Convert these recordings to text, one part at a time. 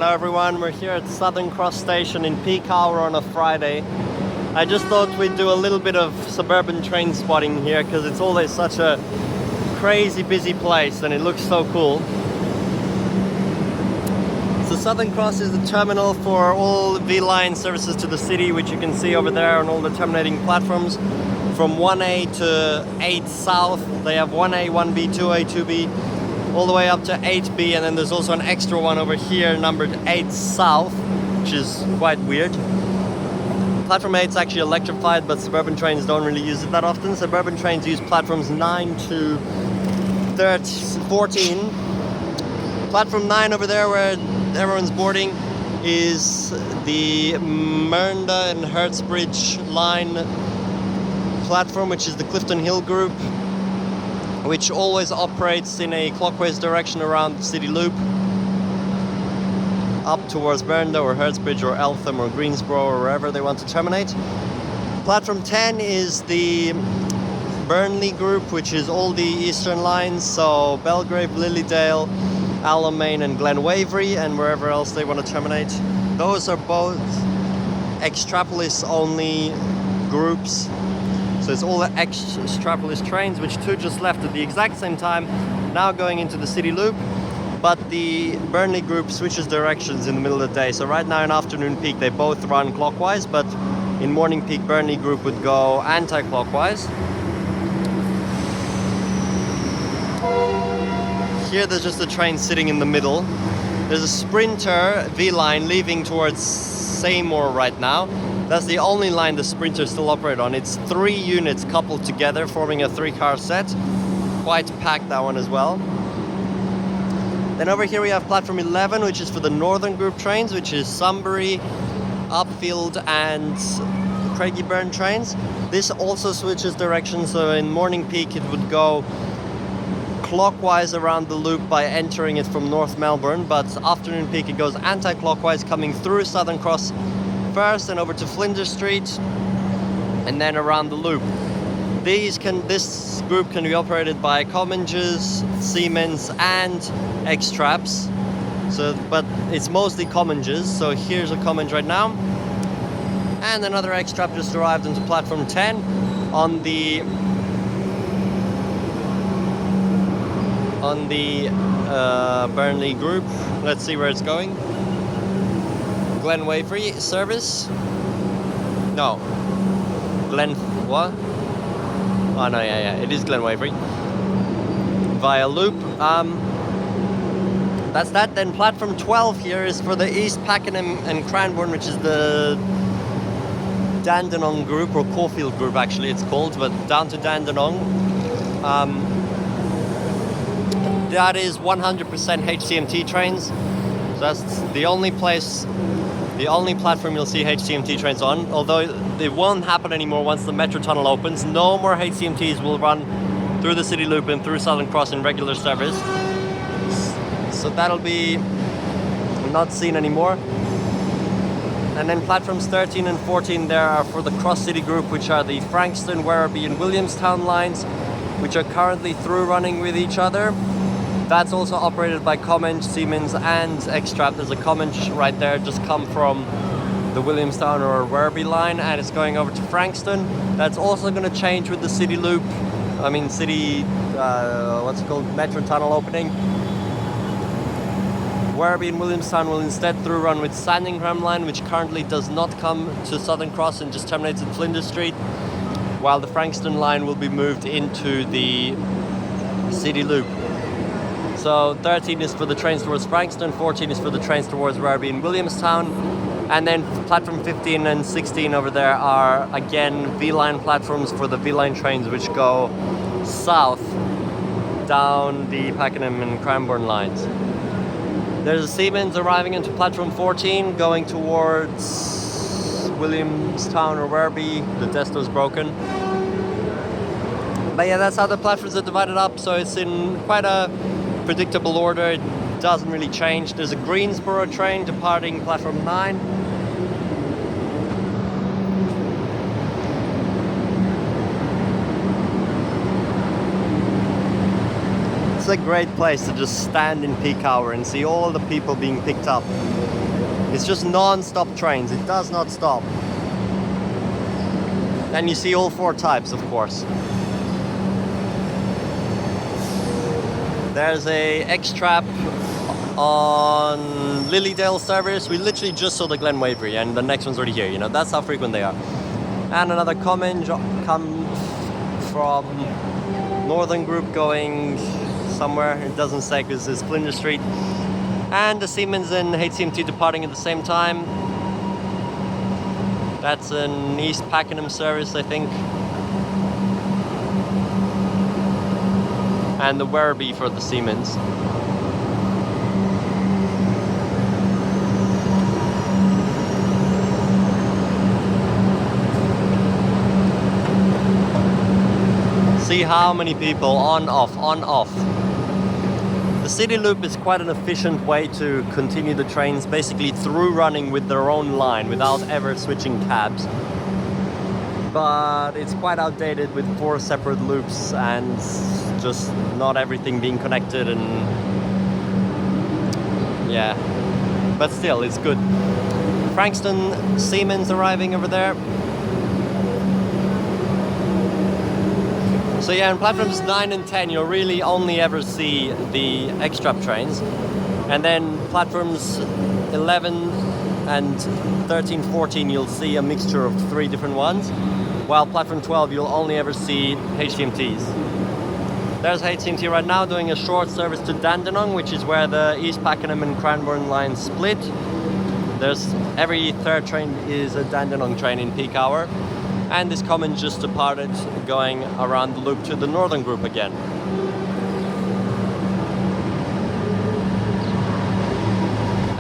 Hello everyone, we're here at Southern Cross Station in peak hour on a Friday. I just thought we'd do a little bit of suburban train spotting here because it's always such a crazy busy place and it looks so cool. So Southern Cross is the terminal for all V-Line services to the city, which you can see over there on all the terminating platforms. From 1A to 8 South, they have 1A, 1B, 2A, 2B, all the way up to 8B, and then there's also an extra one over here numbered 8 South, which is quite weird. Platform 8 is actually electrified, but suburban trains don't really use it that often. Suburban trains use platforms 9 to 14. Platform 9 over there where everyone's boarding is the Mernda and Hertzbridge line platform, which is the Clifton Hill group, which always operates in a clockwise direction around the city loop up towards Mernda or Hertzbridge or Eltham or Greensboro or wherever they want to terminate. Platform 10 is the Burnley group, which is all the eastern lines, so Belgrave, Lilydale, Alamein and Glen Waverey, and wherever else they want to terminate. Those are both Extrapolis only groups. So it's all the Extrapolis trains, which two just left at the exact same time, now going into the city loop. But the Burnley group switches directions in the middle of the day. So right now in afternoon peak, they both run clockwise, but in morning peak, Burnley group would go anti-clockwise. Here there's just a train sitting in the middle. There's a Sprinter V-Line leaving towards Seymour right now. That's the only line the Sprinter still operate on. It's 3 units coupled together, forming a 3-car set. Quite packed, that one as well. Then over here we have platform 11, which is for the Northern Group trains, which is Sunbury, Upfield and Craigieburn trains. This also switches directions, so in morning peak it would go clockwise around the loop by entering it from North Melbourne, but afternoon peak it goes anti-clockwise, coming through Southern Cross first and over to Flinders Street and then around the loop. This group can be operated by Comminges, Siemens and X-Traps. But it's mostly Comminges, so here's a Comminge right now. And another X-Trap just arrived into platform 10 on the Burnley group. Let's see where it's going. Glen Waverey service. No. What? Oh no, yeah, it is Glen Waverey. Via loop. That's that. Then platform 12 here is for the East Pakenham and Cranbourne, which is the Dandenong group, or Caulfield group actually it's called, but down to Dandenong. That is 100% HCMT trains. So that's the only platform you'll see HCMT trains on, although it won't happen anymore once the metro tunnel opens. No more HCMTs will run through the city loop and through Southern Cross in regular service. So that'll be not seen anymore. And then platforms 13 and 14 there are for the Cross City group, which are the Frankston, Werribee and Williamstown lines, which are currently through running with each other. That's also operated by Comminge, Siemens and X-Trap. There's a Comminge right there, just come from the Williamstown or Werribee line, and it's going over to Frankston. That's also going to change with the city loop. Metro tunnel opening. Werribee and Williamstown will instead through run with Sandringham line, which currently does not come to Southern Cross and just terminates at Flinders Street, while the Frankston line will be moved into the city loop. So 13 is for the trains towards Frankston, 14 is for the trains towards Werribee and Williamstown, and then platform 15 and 16 over there are again V-Line platforms for the V-Line trains which go south down the Pakenham and Cranbourne lines. There's a Siemens arriving into platform 14 going towards Williamstown or Werribee. The Desto's broken. But yeah, that's how the platforms are divided up, so it's in quite a predictable order. It doesn't really change. There's a Greensboro train departing platform 9. It's a great place to just stand in peak hour and see all the people being picked up. It's just non-stop trains. It does not stop. And you see all 4 types, of course. There's a X-Trap on Lilydale service. We literally just saw the Glen Waverley, and the next one's already here. You know, that's how frequent they are. And another come from Northern Group going somewhere. It doesn't say because it's Flinders Street. And the Siemens and HCMT departing at the same time. That's an East Pakenham service, I think. And the Werribee for the Siemens. See how many people on, off, on, off. The City Loop is quite an efficient way to continue the trains, basically through running with their own line without ever switching cabs. But it's quite outdated with 4 separate loops and just not everything being connected, and yeah, but still it's good. Frankston Siemens arriving over there. So yeah, in platforms 9 and 10 you'll really only ever see the X-Trap trains, and then platforms 11 and 13, 14 you'll see a mixture of 3 different ones, while platform 12 you'll only ever see HCMTs. There's HCMT right now doing a short service to Dandenong, which is where the East Pakenham and Cranbourne lines split. There's every 3rd train is a Dandenong train in peak hour. And this common just departed, going around the loop to the Northern Group again.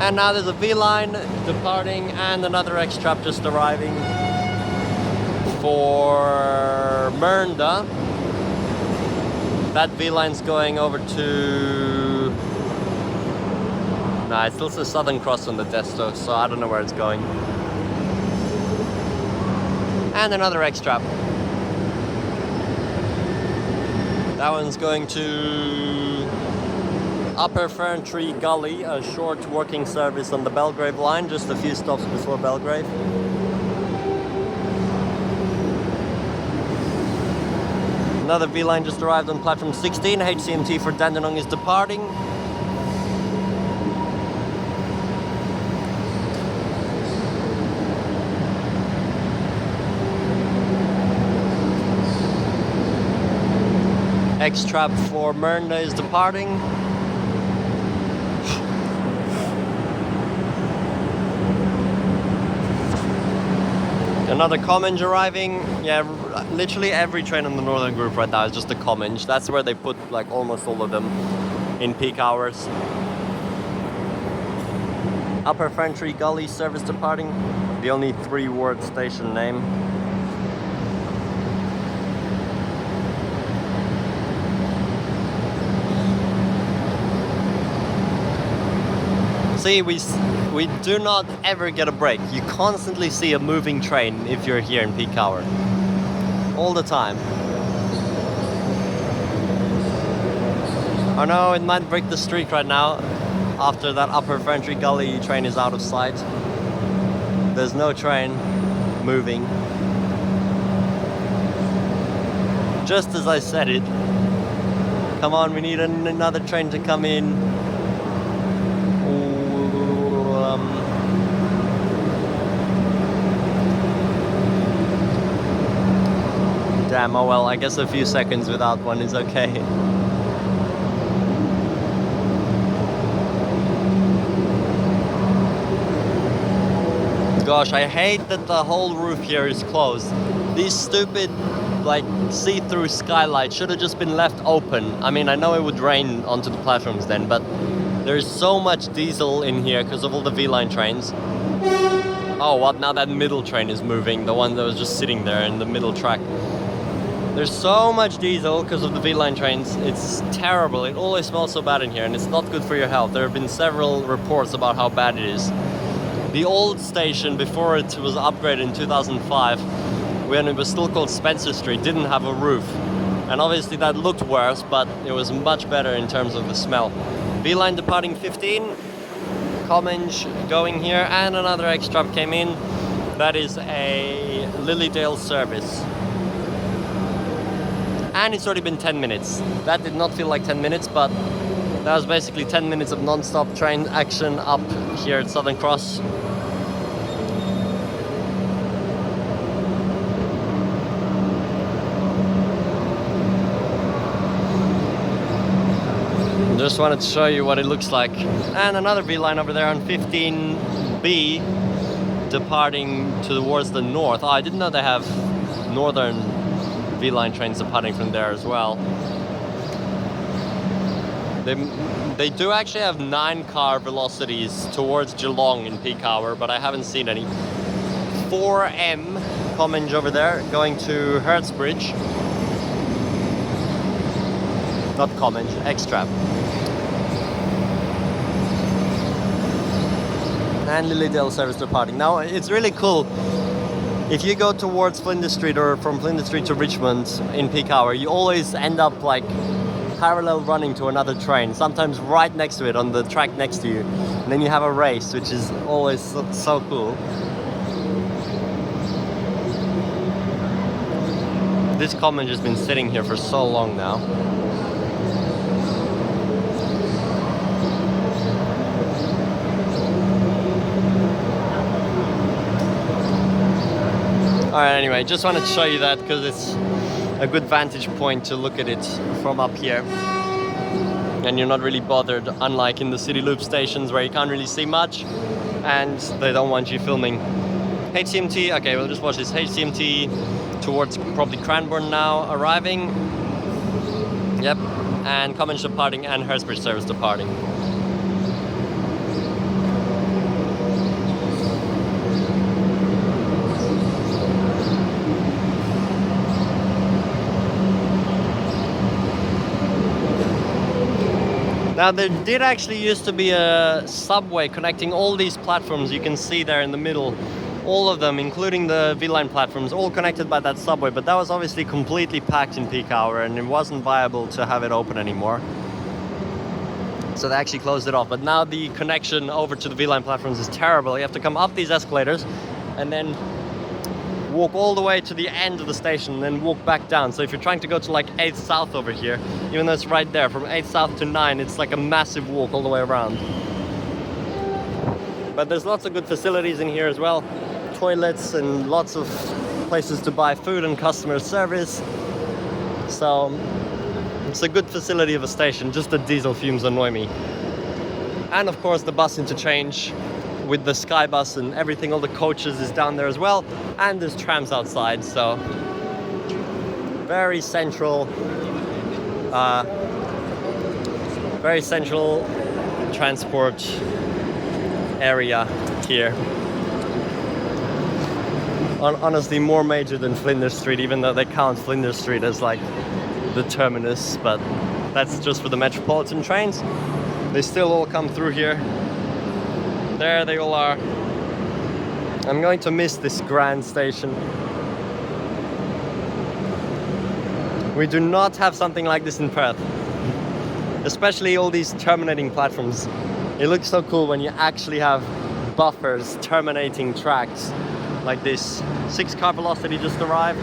And now there's a V-line departing and another X-Trap just arriving for Mernda. That V-line's going over to... Nah, it still says Southern Cross on the desktop, so I don't know where it's going. And another X-Trap. That one's going to Upper Ferntree Gully, a short working service on the Belgrave line, just a few stops before Belgrave. Another V-line just arrived on platform 16. HCMT for Dandenong is departing. X-Trap for Mernda is departing. Another Comminge arriving. Yeah, literally every train on the Northern Group right now is just a Comminge. That's where they put like almost all of them in peak hours. Upper Ferntree Gully service departing. The only 3-word station name. See, we do not ever get a break. You constantly see a moving train if you're here in peak hour. All the time. I know it might break the streak right now after that Upper Ferntree Gully train is out of sight. There's no train moving. Just as I said it. Come on, we need another train to come in. Damn, oh well, I guess a few seconds without one is okay. Gosh, I hate that the whole roof here is closed. These stupid, like, see-through skylights should have just been left open. I mean, I know it would rain onto the platforms then, but there's so much diesel in here because of all the V-line trains. Oh, what? Now that middle train is moving, the one that was just sitting there in the middle track. There's so much diesel because of the V-line trains. It's terrible. It always smells so bad in here, and it's not good for your health. There have been several reports about how bad it is. The old station, before it was upgraded in 2005, when it was still called Spencer Street, didn't have a roof. And obviously that looked worse, but it was much better in terms of the smell. V-line departing 15. Comminge going here, and another extra came in. That is a Lilydale service. And it's already been 10 minutes. That did not feel like 10 minutes, but that was basically 10 minutes of non-stop train action up here at Southern Cross. Just wanted to show you what it looks like. And another V line over there on 15B, departing towards the north. Oh, I didn't know they have northern V line trains departing from there as well. They do actually have 9-car velocities towards Geelong in peak hour, but I haven't seen any. 4M Comminge over there going to Hertzbridge. Not Comminge, Extra. And Lilydale service departing. Now it's really cool. If you go towards Flinders Street or from Flinders Street to Richmond in peak hour, you always end up like parallel running to another train, sometimes right next to it on the track next to you. And then you have a race, which is always so cool. This Comminge has been sitting here for so long now. Alright, anyway, just wanted to show you that because it's a good vantage point to look at it from up here. And you're not really bothered, unlike in the City Loop stations where you can't really see much and they don't want you filming. HCMT, okay, we'll just watch this. HCMT towards probably Cranbourne now arriving. Yep, and Comminge departing and Hertzbridge service departing. Now there did actually used to be a subway connecting all these platforms you can see there in the middle. All of them, including the V-Line platforms, all connected by that subway, but that was obviously completely packed in peak hour and it wasn't viable to have it open anymore. So they actually closed it off, but now the connection over to the V-Line platforms is terrible. You have to come up these escalators and then walk all the way to the end of the station and then walk back down. So if you're trying to go to like 8th South over here, even though it's right there, from 8th South to 9, it's like a massive walk all the way around. But there's lots of good facilities in here as well. Toilets and lots of places to buy food and customer service. So it's a good facility of a station, just the diesel fumes annoy me. And of course the bus interchange with the Sky Bus and everything, all the coaches is down there as well, and there's trams outside, so very central transport area here. Honestly, more major than Flinders Street, even though they count Flinders Street as like the terminus, but that's just for the metropolitan trains. They still all come through here. There they all are. I'm going to miss this grand station. We do not have something like this in Perth. Especially all these terminating platforms. It looks so cool when you actually have buffers terminating tracks like this. 6-car velocity just arrived.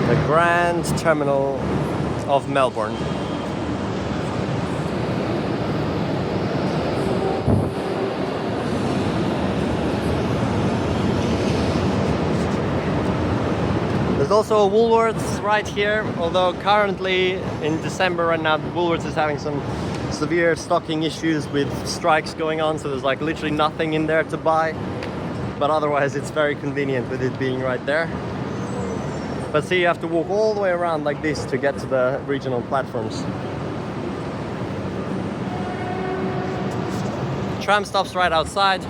The Grand Terminal of Melbourne. There's also a Woolworths right here, although currently in December right now, Woolworths is having some severe stocking issues with strikes going on, so there's like literally nothing in there to buy. But otherwise it's very convenient with it being right there. But see, you have to walk all the way around like this to get to the regional platforms. Tram stops right outside,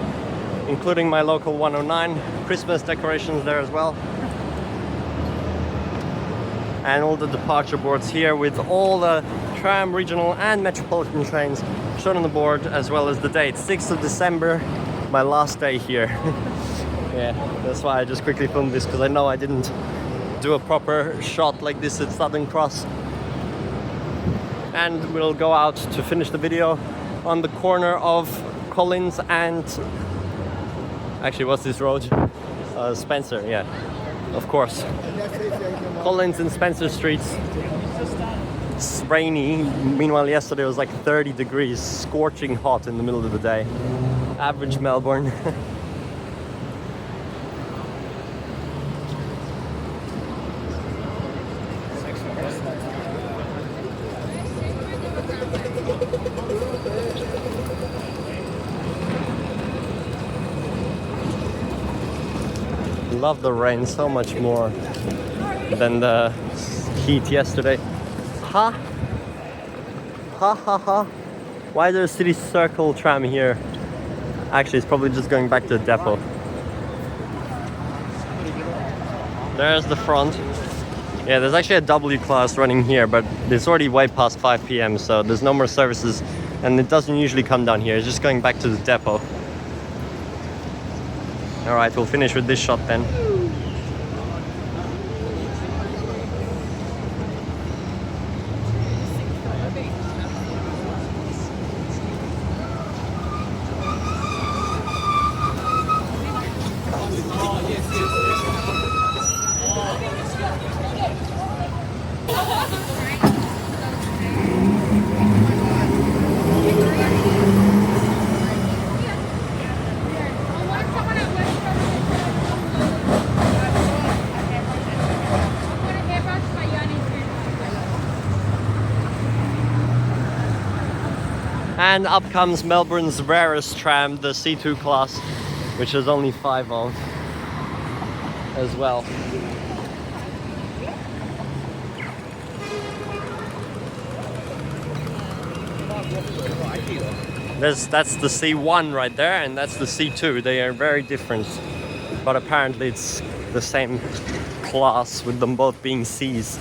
including my local 109. Christmas decorations there as well. And all the departure boards here with all the tram, regional and metropolitan trains shown on the board, as well as the date, 6th of December, my last day here. Yeah, that's why I just quickly filmed this, because I know I didn't do a proper shot like this at Southern Cross. And we'll go out to finish the video on the corner of Collins and... Actually, what's this road? Spencer, yeah, of course. Collins and Spencer Streets. It's rainy. Meanwhile, yesterday it was like 30 degrees, scorching hot in the middle of the day. Average Melbourne. Love the rain so much more than the heat yesterday. Ha! Ha ha ha! Why is there a city circle tram here? Actually, it's probably just going back to the depot. There's the front. Yeah, there's actually a W class running here, but it's already way past 5 p.m, so there's no more services, and it doesn't usually come down here. It's just going back to the depot. Alright, we'll finish with this shot then. And up comes Melbourne's rarest tram, the C2 class, which is only 5 of as well. That's the C1 right there, and that's the C2. They are very different, but apparently it's the same class with them both being C's.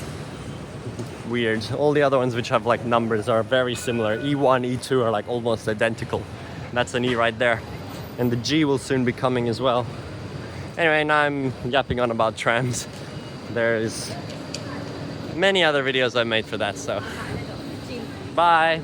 Weird. All the other ones which have like numbers are very similar. E1, E2 are like almost identical. That's an E right there. And the G will soon be coming as well. Anyway, now I'm yapping on about trams. There's many other videos I made for that, so bye!